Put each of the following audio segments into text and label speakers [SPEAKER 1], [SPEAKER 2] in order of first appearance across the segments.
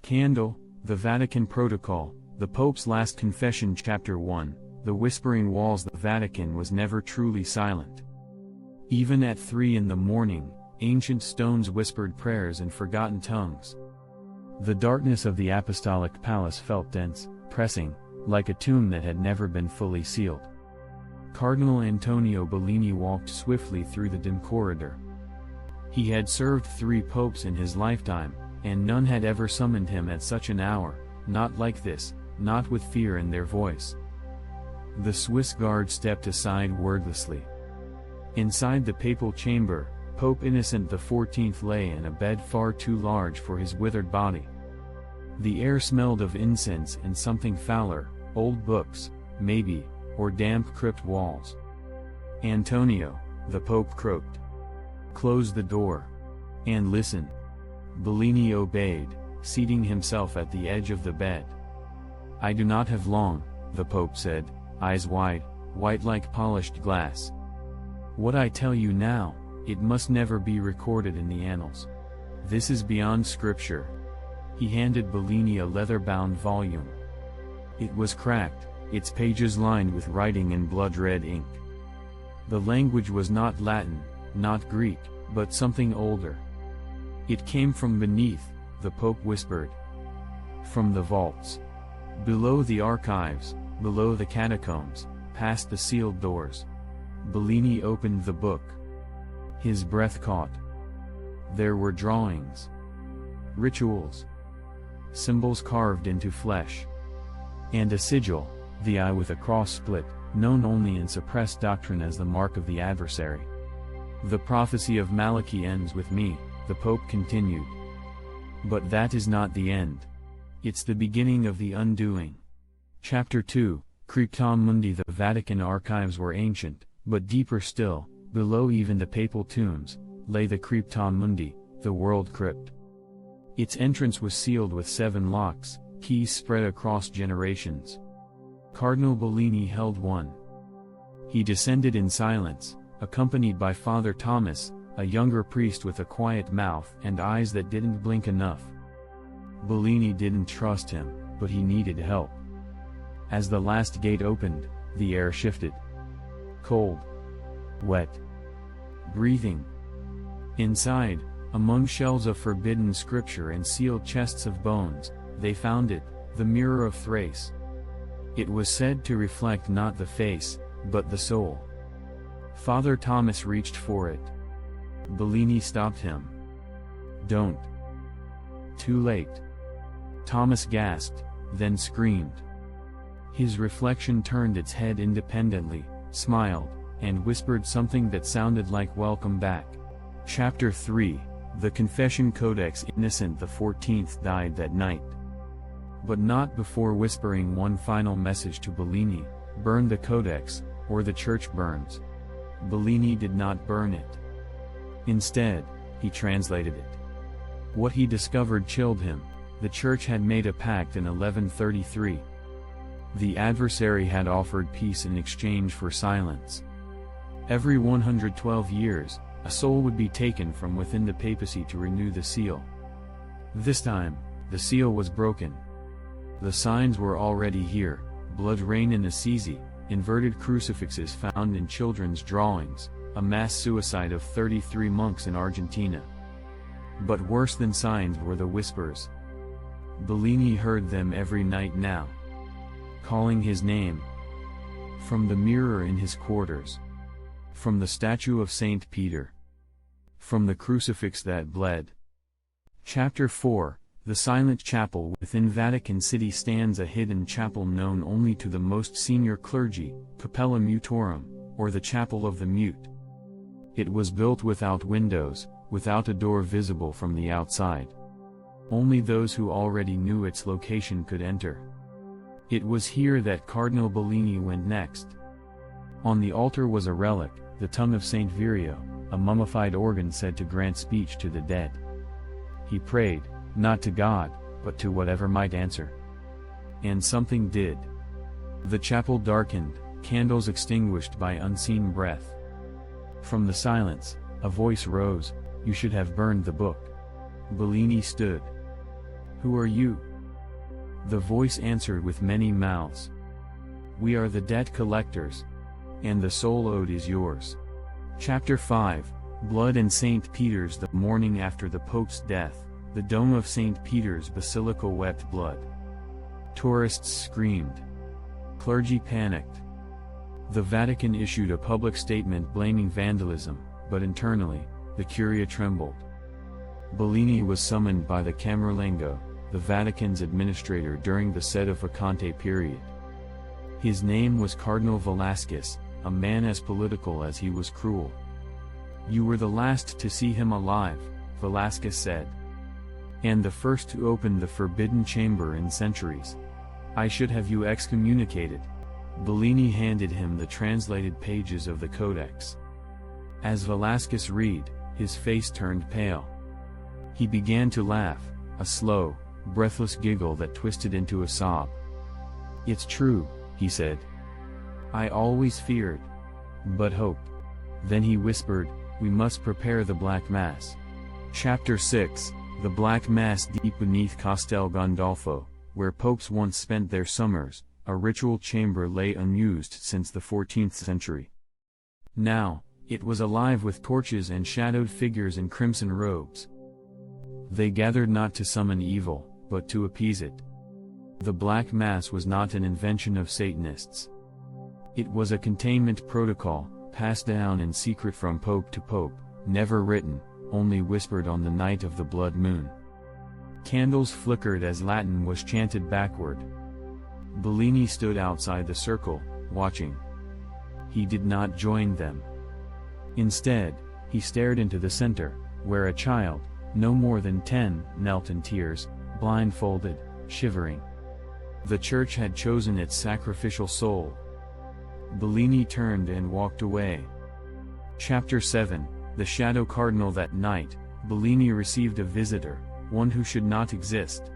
[SPEAKER 1] Candle, the Vatican Protocol, the Pope's Last Confession. Chapter 1, The Whispering Walls. The Vatican was never truly silent. Even at 3 in the morning, ancient stones whispered prayers in forgotten tongues. The darkness of the apostolic palace felt dense, pressing, like a tomb that had never been fully sealed. Cardinal Antonio Bellini walked swiftly through the dim corridor. He had served 3 popes in his lifetime, and none had ever summoned him at such an hour, not like this, not with fear in their voice. The Swiss guard stepped aside wordlessly. Inside the papal chamber, Pope Innocent XIV lay in a bed far too large for his withered body. The air smelled of incense and something fouler, old books, maybe, or damp crypt walls. "Antonio," the Pope croaked. "Close the door. And listen." Bellini obeyed, seating himself at the edge of the bed. "I do not have long," the Pope said, eyes wide, white like polished glass. "What I tell you now, it must never be recorded in the annals. This is beyond scripture." He handed Bellini a leather-bound volume. It was cracked, its pages lined with writing in blood-red ink. The language was not Latin, not Greek, but something older. "It came from beneath," the Pope whispered. "From the vaults. Below the archives, below the catacombs, past the sealed doors." Bellini opened the book. His breath caught. There were drawings. Rituals. Symbols carved into flesh. And a sigil, the eye with a cross split, known only in suppressed doctrine as the mark of the adversary. "The prophecy of Malachi ends with me," the Pope continued. "But that is not the end. It's the beginning of the undoing." Chapter 2, Crypta Mundi. The Vatican archives were ancient, but deeper still, below even the papal tombs, lay the Crypta Mundi, the world crypt. Its entrance was sealed with 7 locks, keys spread across generations. Cardinal Bellini held one. He descended in silence, accompanied by Father Thomas, a younger priest with a quiet mouth and eyes that didn't blink enough. Bellini didn't trust him, but he needed help. As the last gate opened, the air shifted. Cold. Wet. Breathing. Inside, among shelves of forbidden scripture and sealed chests of bones, they found it, the Mirror of Thrace. It was said to reflect not the face, but the soul. Father Thomas reached for it. Bellini stopped him. "Don't." "Too late." Thomas gasped, then screamed. His reflection turned its head independently, smiled, and whispered something that sounded like "Welcome back." Chapter 3, The Confession Codex. Innocent XIV died that night. But not before whispering one final message to Bellini: "Burn the Codex, or the Church burns." Bellini did not burn it. Instead, he translated it. What he discovered chilled him. The Church had made a pact in 1133. The adversary had offered peace in exchange for silence. Every 112 years, a soul would be taken from within the papacy to renew the seal. This time, the seal was broken. The signs were already here: blood rain in Assisi, inverted crucifixes found in children's drawings, a mass suicide of 33 monks in Argentina. But worse than signs were the whispers. Bellini heard them every night now. Calling his name. From the mirror in his quarters. From the statue of Saint Peter. From the crucifix that bled. Chapter 4, The Silent Chapel. Within Vatican City stands a hidden chapel known only to the most senior clergy, Capella Mutorum, or the Chapel of the Mute. It was built without windows, without a door visible from the outside. Only those who already knew its location could enter. It was here that Cardinal Bellini went next. On the altar was a relic, the tongue of Saint Virio, a mummified organ said to grant speech to the dead. He prayed, not to God, but to whatever might answer. And something did. The chapel darkened, candles extinguished by unseen breath. From the silence, a voice rose: "You should have burned the book." Bellini stood. "Who are you?" The voice answered with many mouths. "We are the debt collectors. And the sole owed is yours." Chapter 5, Blood in St. Peter's. The morning after the Pope's death, the dome of St. Peter's Basilica wept blood. Tourists screamed. Clergy panicked. The Vatican issued a public statement blaming vandalism, but internally, the Curia trembled. Bellini was summoned by the Camerlengo, the Vatican's administrator during the sede vacante period. His name was Cardinal Velasquez, a man as political as he was cruel. "You were the last to see him alive," Velasquez said. "And the first to open the forbidden chamber in centuries. I should have you excommunicated." Bellini handed him the translated pages of the Codex. As Velasquez read, his face turned pale. He began to laugh, a slow, breathless giggle that twisted into a sob. "It's true," he said. "I always feared. But hoped." Then he whispered, "We must prepare the Black Mass." Chapter 6, The Black Mass. Deep beneath Castel Gandolfo, where popes once spent their summers, a ritual chamber lay unused since the 14th century. Now, it was alive with torches and shadowed figures in crimson robes. They gathered not to summon evil, but to appease it. The Black Mass was not an invention of Satanists. It was a containment protocol, passed down in secret from pope to pope, never written, only whispered on the night of the blood moon. Candles flickered as Latin was chanted backward. Bellini stood outside the circle, watching. He did not join them. Instead, he stared into the center, where a child, no more than 10, knelt in tears, blindfolded, shivering. The Church had chosen its sacrificial soul. Bellini turned and walked away. Chapter 7, The Shadow Cardinal. That night, Bellini received a visitor, one who should not exist.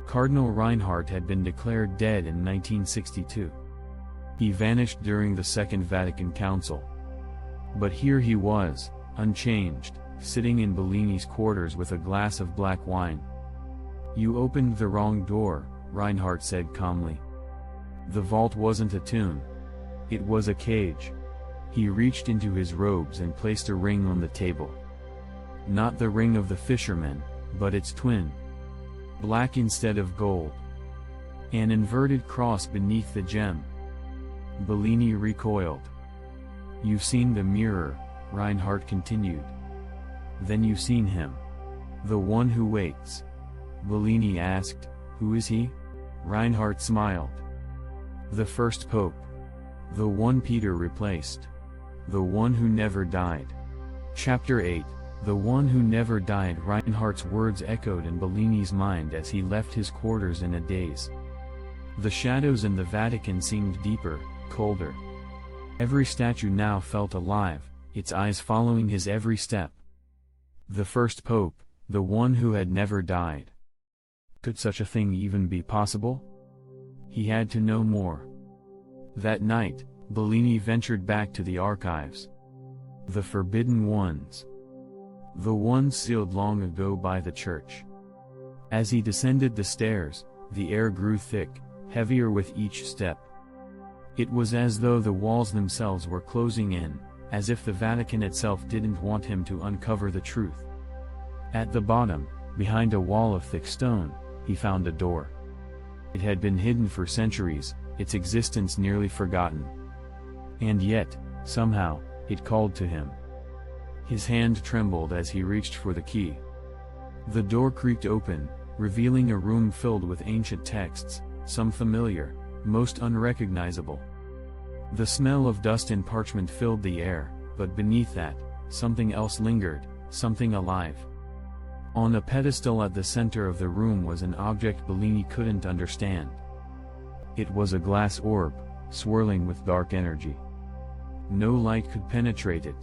[SPEAKER 1] Cardinal Reinhardt had been declared dead in 1962. He vanished during the Second Vatican Council. But here he was, unchanged, sitting in Bellini's quarters with a glass of black wine. "You opened the wrong door," Reinhardt said calmly. The vault wasn't a tomb. It was a cage. He reached into his robes and placed a ring on the table. Not the ring of the fisherman, but its twin. Black instead of gold. An inverted cross beneath the gem. Bellini recoiled. "You've seen the mirror," Reinhardt continued. "Then you've seen him. The one who waits." Bellini asked, "Who is he?" Reinhardt smiled. "The first pope. The one Peter replaced. The one who never died." Chapter 8, The One Who Never Died. Reinhardt's words echoed in Bellini's mind as he left his quarters in a daze. The shadows in the Vatican seemed deeper, colder. Every statue now felt alive, its eyes following his every step. The first pope, the one who had never died. Could such a thing even be possible? He had to know more. That night, Bellini ventured back to the archives. The forbidden ones. The ones sealed long ago by the Church. As he descended the stairs, the air grew thick, heavier with each step. It was as though the walls themselves were closing in, as if the Vatican itself didn't want him to uncover the truth. At the bottom, behind a wall of thick stone, he found a door. It had been hidden for centuries, its existence nearly forgotten. And yet, somehow, it called to him. His hand trembled as he reached for the key. The door creaked open, revealing a room filled with ancient texts, some familiar, most unrecognizable. The smell of dust and parchment filled the air, but beneath that, something else lingered, something alive. On a pedestal at the center of the room was an object Bellini couldn't understand. It was a glass orb, swirling with dark energy. No light could penetrate it.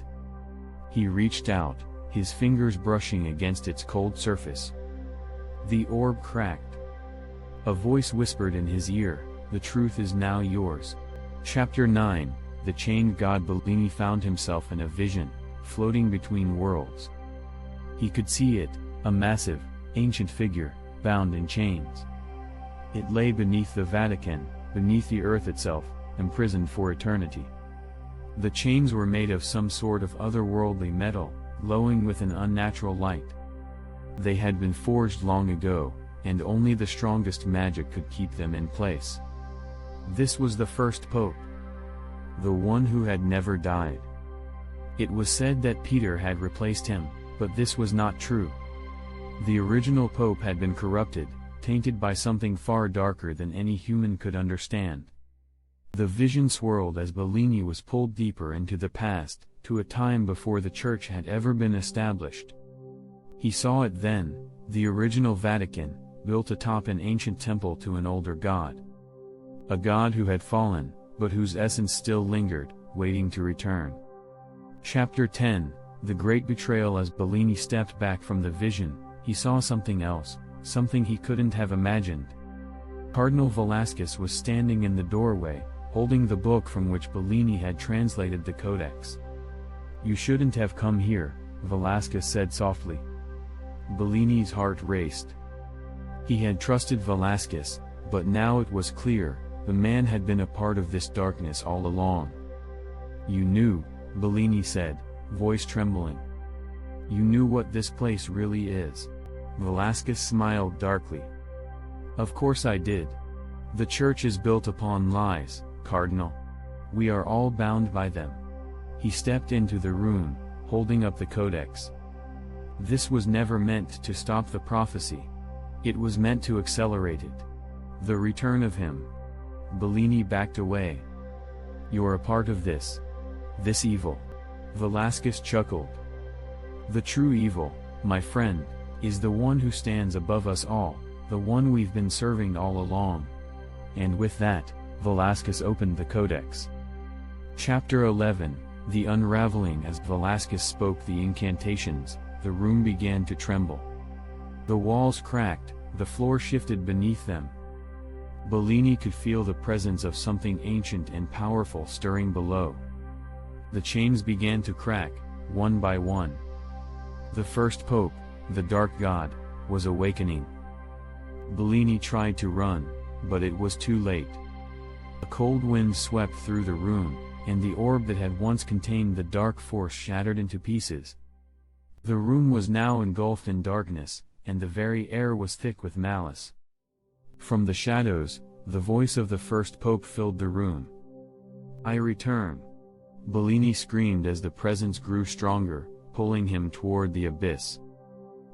[SPEAKER 1] He reached out, his fingers brushing against its cold surface. The orb cracked. A voice whispered in his ear, "The truth is now yours." Chapter 9, The Chained God. Bellini found himself in a vision, floating between worlds. He could see it, a massive, ancient figure, bound in chains. It lay beneath the Vatican, beneath the earth itself, imprisoned for eternity. The chains were made of some sort of otherworldly metal, glowing with an unnatural light. They had been forged long ago, and only the strongest magic could keep them in place. This was the first pope, the one who had never died. It was said that Peter had replaced him, but this was not true. The original pope had been corrupted, tainted by something far darker than any human could understand. The vision swirled as Bellini was pulled deeper into the past, to a time before the Church had ever been established. He saw it then, the original Vatican, built atop an ancient temple to an older god. A god who had fallen, but whose essence still lingered, waiting to return. Chapter 10, The Great Betrayal. As Bellini stepped back from the vision, he saw something else, something he couldn't have imagined. Cardinal Velasquez was standing in the doorway, holding the book from which Bellini had translated the Codex. "You shouldn't have come here," Velasquez said softly. Bellini's heart raced. He had trusted Velasquez, but now it was clear, the man had been a part of this darkness all along. "You knew," Bellini said, voice trembling. "You knew what this place really is." Velasquez smiled darkly. "Of course I did. The Church is built upon lies, Cardinal. We are all bound by them." He stepped into the room, holding up the Codex. This was never meant to stop the prophecy. It was meant to accelerate it. The return of him. Bellini backed away. "You're a part of this evil." Velasquez chuckled. "The true evil, my friend, is the one who stands above us all, the one we've been serving all along." And with that, Velasquez opened the Codex. Chapter 11, The Unraveling. As Velasquez spoke the incantations, the room began to tremble. The walls cracked, the floor shifted beneath them. Bellini could feel the presence of something ancient and powerful stirring below. The chains began to crack, one by one. The first pope, the dark god, was awakening. Bellini tried to run, but it was too late. A cold wind swept through the room, and the orb that had once contained the dark force shattered into pieces. The room was now engulfed in darkness, and the very air was thick with malice. From the shadows, the voice of the first pope filled the room. "I return," Bellini screamed as the presence grew stronger, pulling him toward the abyss.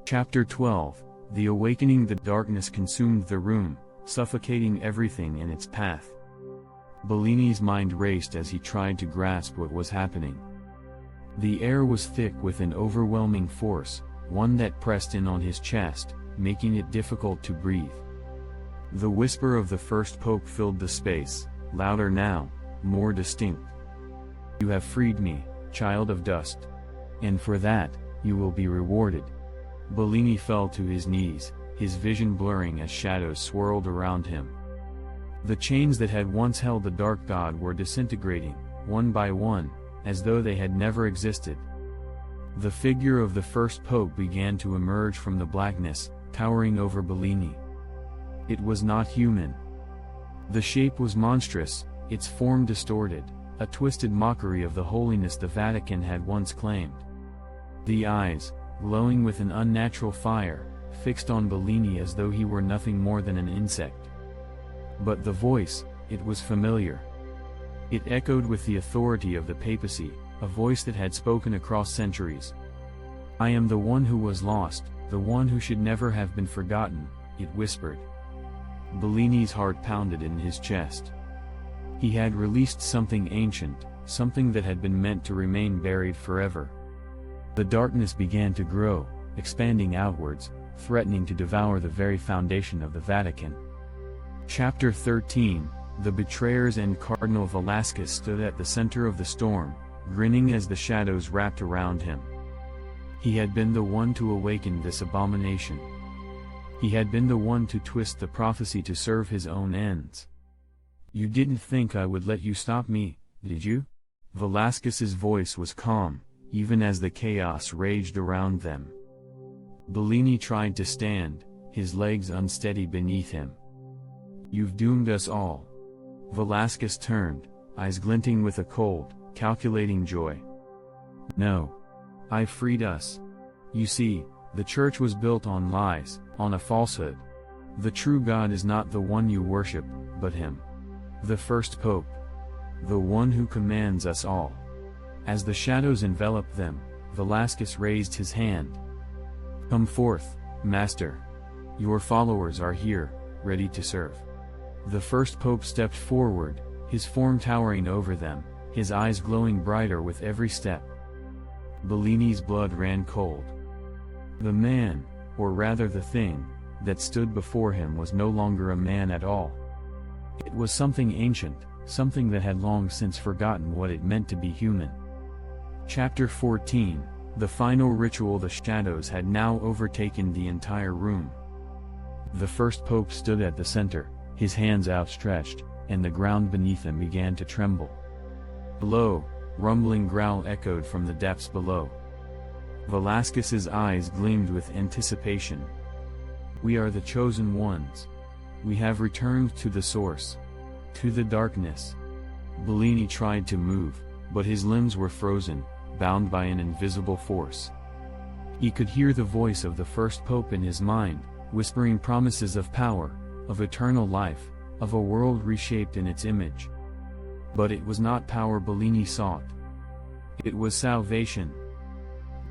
[SPEAKER 1] Chapter 12, The Awakening. The darkness consumed the room, suffocating everything in its path. Bellini's mind raced as he tried to grasp what was happening. The air was thick with an overwhelming force, one that pressed in on his chest, making it difficult to breathe. The whisper of the first pope filled the space, louder now, more distinct. "You have freed me, child of dust. And for that, you will be rewarded." Bellini fell to his knees, his vision blurring as shadows swirled around him. The chains that had once held the dark god were disintegrating, one by one, as though they had never existed. The figure of the first pope began to emerge from the blackness, towering over Bellini. It was not human. The shape was monstrous, its form distorted, a twisted mockery of the holiness the Vatican had once claimed. The eyes, glowing with an unnatural fire, fixed on Bellini as though he were nothing more than an insect. But the voice, it was familiar. It echoed with the authority of the papacy, a voice that had spoken across centuries. "I am the one who was lost, the one who should never have been forgotten," it whispered. Bellini's heart pounded in his chest. He had released something ancient, something that had been meant to remain buried forever. The darkness began to grow, expanding outwards, threatening to devour the very foundation of the Vatican. Chapter 13, The Betrayers. And Cardinal Velasquez stood at the center of the storm, grinning as the shadows wrapped around him. He had been the one to awaken this abomination. He had been the one to twist the prophecy to serve his own ends. "You didn't think I would let you stop me, did you?" Velasquez's voice was calm, even as the chaos raged around them. Bellini tried to stand, his legs unsteady beneath him. "You've doomed us all." Velasquez turned, eyes glinting with a cold, calculating joy. "No. I freed us. You see, the Church was built on lies, on a falsehood. The true God is not the one you worship, but him. The first Pope. The one who commands us all." As the shadows enveloped them, Velasquez raised his hand. "Come forth, Master. Your followers are here, ready to serve." The first Pope stepped forward, his form towering over them, his eyes glowing brighter with every step. Bellini's blood ran cold. The man, or rather the thing, that stood before him was no longer a man at all. It was something ancient, something that had long since forgotten what it meant to be human. Chapter 14, the final ritual. The shadows had now overtaken the entire room. The first Pope stood at the center, his hands outstretched, and the ground beneath him began to tremble. A low, rumbling growl echoed from the depths below. Velasquez's eyes gleamed with anticipation. "We are the chosen ones. We have returned to the source. To the darkness." Bellini tried to move, but his limbs were frozen, bound by an invisible force. He could hear the voice of the first Pope in his mind, whispering promises of power, of eternal life, of a world reshaped in its image. But it was not power Bellini sought. It was salvation.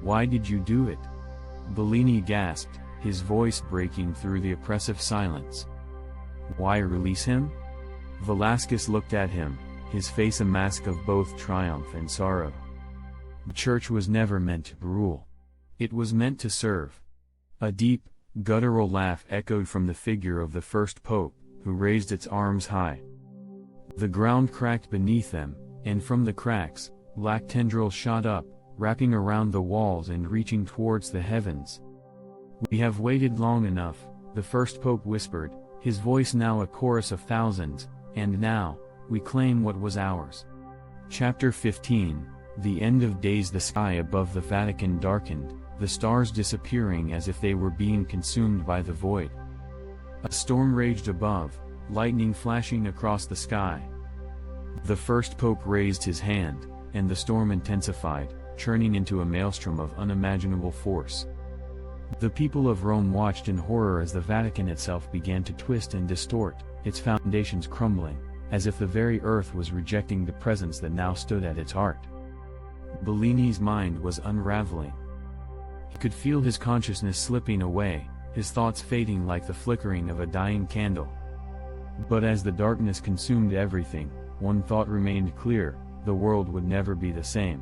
[SPEAKER 1] "Why did you do it?" Bellini gasped, his voice breaking through the oppressive silence. "Why release him?" Velasquez looked at him, his face a mask of both triumph and sorrow. The Church was never meant to rule. It was meant to serve. A deep, guttural laugh echoed from the figure of the first Pope, who raised its arms high. The ground cracked beneath them, and from the cracks, black tendrils shot up, wrapping around the walls and reaching towards the heavens. "We have waited long enough," the first Pope whispered, his voice now a chorus of thousands, "and now, we claim what was ours." Chapter 15, the end of days. The sky above the Vatican darkened, the stars disappearing as if they were being consumed by the void. A storm raged above, lightning flashing across the sky. The first Pope raised his hand, and the storm intensified, churning into a maelstrom of unimaginable force. The people of Rome watched in horror as the Vatican itself began to twist and distort, its foundations crumbling, as if the very earth was rejecting the presence that now stood at its heart. Bellini's mind was unraveling. He could feel his consciousness slipping away, his thoughts fading like the flickering of a dying candle. But as the darkness consumed everything, one thought remained clear: the world would never be the same.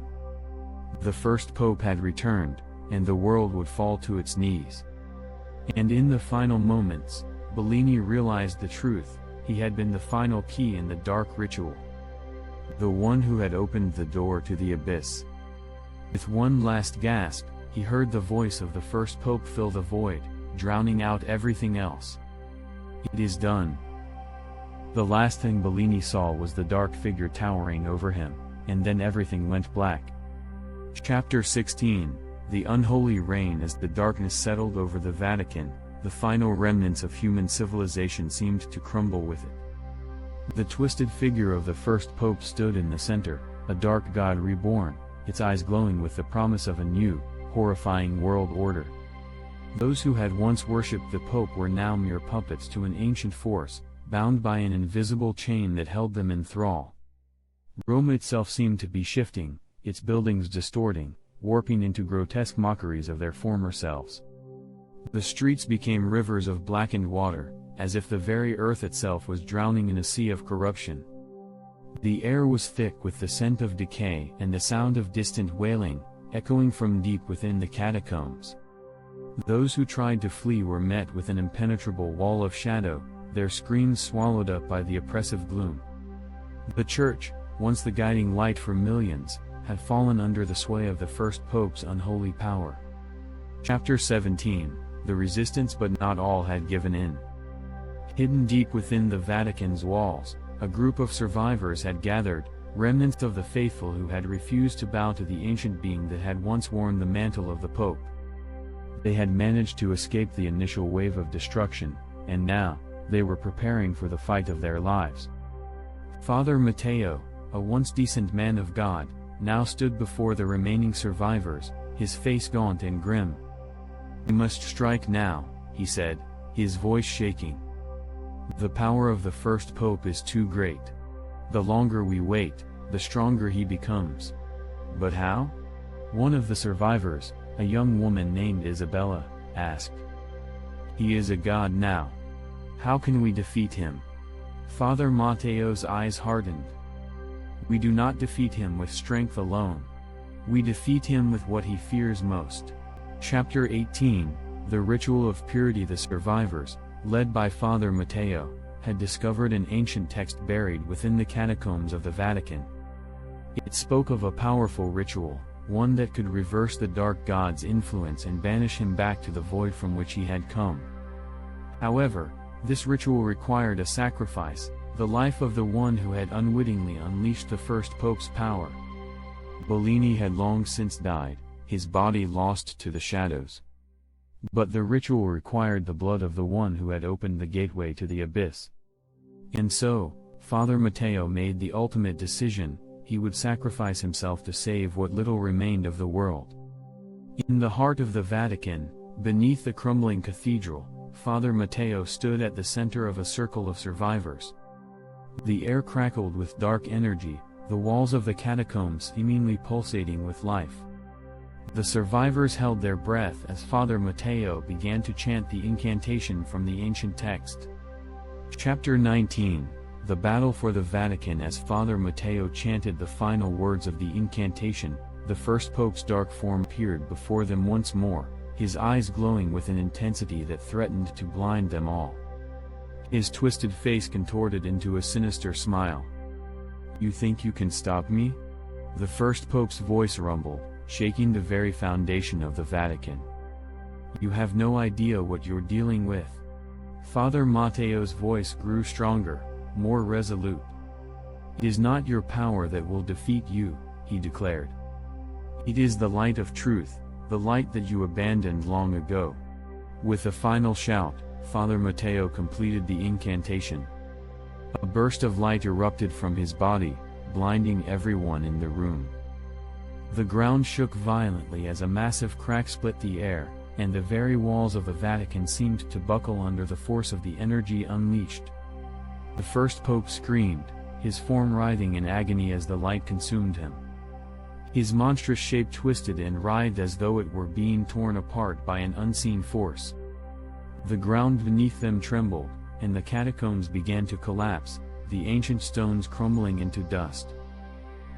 [SPEAKER 1] The first Pope had returned, and the world would fall to its knees. And in the final moments, Bellini realized the truth: he had been the final key in the dark ritual. The one who had opened the door to the abyss. With one last gasp, he heard the voice of the first Pope fill the void, drowning out everything else. "It is done." The last thing Bellini saw was the dark figure towering over him, and then everything went black. Chapter 16, the unholy reign. As the darkness settled over the Vatican, the final remnants of human civilization seemed to crumble with it. The twisted figure of the first Pope stood in the center, a dark god reborn, its eyes glowing with the promise of a new, horrifying world order. Those who had once worshipped the Pope were now mere puppets to an ancient force, bound by an invisible chain that held them in thrall. Rome itself seemed to be shifting, its buildings distorting, warping into grotesque mockeries of their former selves. The streets became rivers of blackened water, as if the very earth itself was drowning in a sea of corruption. The air was thick with the scent of decay and the sound of distant wailing, echoing from deep within the catacombs. Those who tried to flee were met with an impenetrable wall of shadow, their screams swallowed up by the oppressive gloom. The Church, once the guiding light for millions, had fallen under the sway of the first Pope's unholy power. Chapter 17, the resistance. But not all had given in. Hidden deep within the Vatican's walls, a group of survivors had gathered, remnants of the faithful who had refused to bow to the ancient being that had once worn the mantle of the Pope. They had managed to escape the initial wave of destruction, and now, they were preparing for the fight of their lives. Father Matteo, a once decent man of God, now stood before the remaining survivors, his face gaunt and grim. "We must strike now," he said, his voice shaking. "The power of the first pope is too great. The longer we wait, the stronger he becomes." "But how?" one of the survivors, a young woman named Isabella, asked. "He is a god now. How can we defeat him?" Father Matteo's eyes hardened. "We do not defeat him with strength alone. We defeat him with what he fears most." Chapter 18, The Ritual of Purity. The survivors, led by Father Matteo, had discovered an ancient text buried within the catacombs of the Vatican. It spoke of a powerful ritual, one that could reverse the dark god's influence and banish him back to the void from which he had come. However, this ritual required a sacrifice, the life of the one who had unwittingly unleashed the first pope's power. Bellini had long since died, his body lost to the shadows. But the ritual required the blood of the one who had opened the gateway to the abyss. And so, Father Matteo made the ultimate decision: he would sacrifice himself to save what little remained of the world. In the heart of the Vatican, beneath the crumbling cathedral, Father Matteo stood at the center of a circle of survivors. The air crackled with dark energy, the walls of the catacombs seemingly pulsating with life. The survivors held their breath as Father Matteo began to chant the incantation from the ancient text. Chapter 19, The Battle for the Vatican. As Father Matteo chanted the final words of the incantation, the first pope's dark form appeared before them once more, his eyes glowing with an intensity that threatened to blind them all. His twisted face contorted into a sinister smile. "You think you can stop me?" the first pope's voice rumbled, shaking the very foundation of the Vatican. "You have no idea what you're dealing with." Father Matteo's voice grew stronger, more resolute. "It is not your power that will defeat you," he declared. "It is the light of truth, the light that you abandoned long ago." With a final shout, Father Matteo completed the incantation. A burst of light erupted from his body, blinding everyone in the room. The ground shook violently as a massive crack split the air, and the very walls of the Vatican seemed to buckle under the force of the energy unleashed. The first pope screamed, his form writhing in agony as the light consumed him. His monstrous shape twisted and writhed as though it were being torn apart by an unseen force. The ground beneath them trembled, and the catacombs began to collapse, the ancient stones crumbling into dust.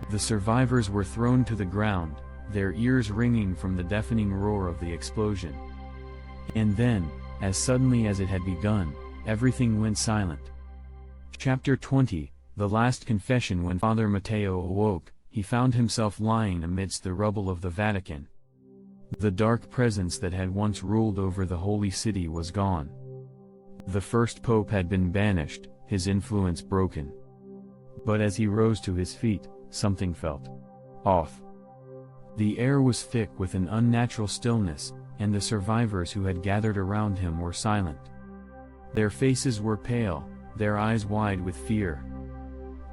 [SPEAKER 1] The survivors were thrown to the ground, their ears ringing from the deafening roar of the explosion. And then, as suddenly as it had begun, everything went silent. Chapter 20, The Last Confession. When Father Matteo awoke, he found himself lying amidst the rubble of the Vatican. The dark presence that had once ruled over the Holy City was gone. The first pope had been banished, his influence broken. But as he rose to his feet, something felt off. The air was thick with an unnatural stillness, and the survivors who had gathered around him were silent. Their faces were pale, their eyes wide with fear.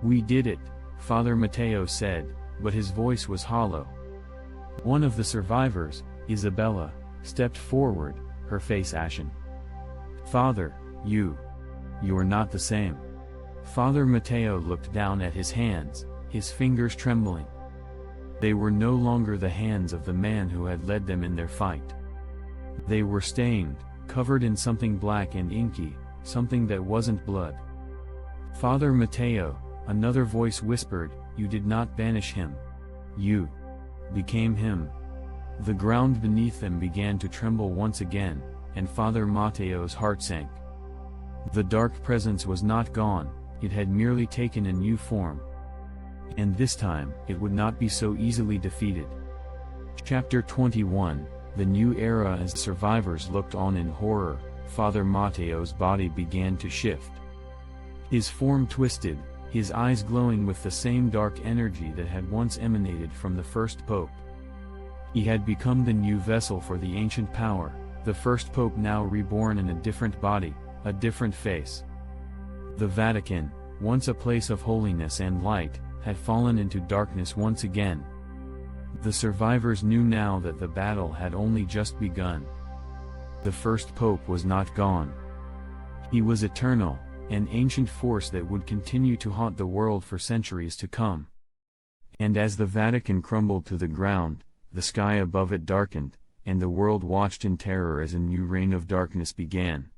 [SPEAKER 1] "We did it," Father Matteo said, but his voice was hollow. One of the survivors, Isabella, stepped forward, her face ashen. "Father, you're not the same." Father Matteo looked down at his hands, his fingers trembling. They were no longer the hands of the man who had led them in their fight. They were stained, covered in something black and inky, something that wasn't blood. "Father Matteo," another voice whispered, "you did not banish him. You became him." The ground beneath them began to tremble once again, and Father Matteo's heart sank. The dark presence was not gone, it had merely taken a new form. And this time, it would not be so easily defeated. Chapter 21, The New Era. As the survivors looked on in horror, Father Matteo's body began to shift. His form twisted, his eyes glowing with the same dark energy that had once emanated from the first pope. He had become the new vessel for the ancient power, The first pope now reborn in a different body, a different face. The Vatican, once a place of holiness and light, had fallen into darkness once again. The survivors knew now that the battle had only just begun. The first pope was not gone. He was eternal, an ancient force that would continue to haunt the world for centuries to come. And as the Vatican crumbled to the ground, the sky above it darkened, and the world watched in terror as a new reign of darkness began.